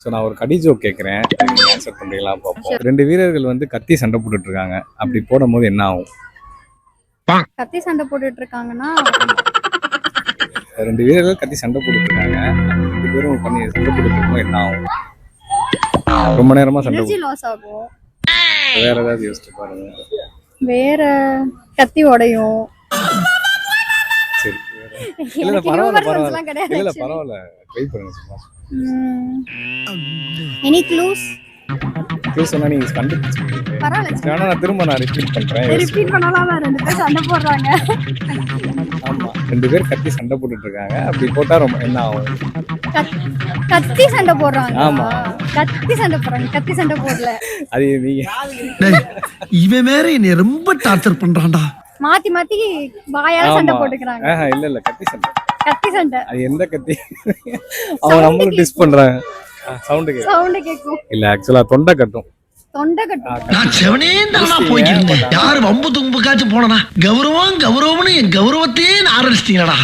So நான் ஒரு கடி ஜோக் கேட்குறேன், நீங்க ஆன்சர் பண்றீங்களா பார்ப்போம். 2 வீரர்கள் வந்து கத்தி சண்டை போட்டுட்டு இருக்காங்க. அப்படி போடும்போது என்ன ஆகும்? கத்தி சண்டை போட்டுட்டு இருக்காங்கன்னா 2 வீரர்கள் கத்தி சண்டை போட்டுட்டு இருக்காங்க. 2 பேரும் பண்ணி சண்டை போட்டுட்டு இருக்கும்போது என்ன ஆகும்? ரொம்ப நேரமா சண்டை எனர்ஜி லாஸ் ஆகும். வேற ஏதாவது யோசிச்சு பாருங்க. வேற கத்தி உடையும். சரி இல்ல எனக்கு பரவாயில்ல humor பரவாயில்ல எல்லாம் கிடையாது இல்ல actually. பரவாயில்ல ட்ரை பண்ணுங்க சும்மா. Any clues? க்ளூஸ் சொன்னா நீங்க கண்டுபிடிச்சிருக்கீங்க. பரவாயில்ல. ஆனா நான் திரும்ப ரிப்பீட் பண்றேன். ரிப்பீட் பண்ணலாம். 2 பேர் சண்டை போடுறாங்க. ஆமா 2 பேர் கத்தி சண்டை போட்டுட்டு இருக்காங்க. அப்படி போட்டா ரொம்ப என்ன ஆகும்? கத்தி சண்டை போடுறாங்க. ஆமா. கத்தி சண்டை போடுறாங்க. கத்தி சண்டை போடல. அது நீங்க இவன் வேற என்னை ரொம்ப டார்ச்சர் பண்றான்டா. மாத்தி மாத்தி வாயால சண்டை போட்டுக்கிறாங்க. இல்ல கத்தி சண்டை. கத்தி சண்டை. அது எந்த கத்தி? அவங்க நம்மளும் டிஸ் பண்றாங்க. சவுண்ட் கேக்கும். இல்ல ஆக்சுவலா தொண்டை கட்டும். தொண்டை கட்டும். நான் செவனே தானா போய்க்கிட்டு இருந்தேன். யாரு வம்பு தும்புக்காச்சும் போனனா கௌரவம்னு என் கௌரவத்தையே ஆரம்பிச்சிட்டீங்களா?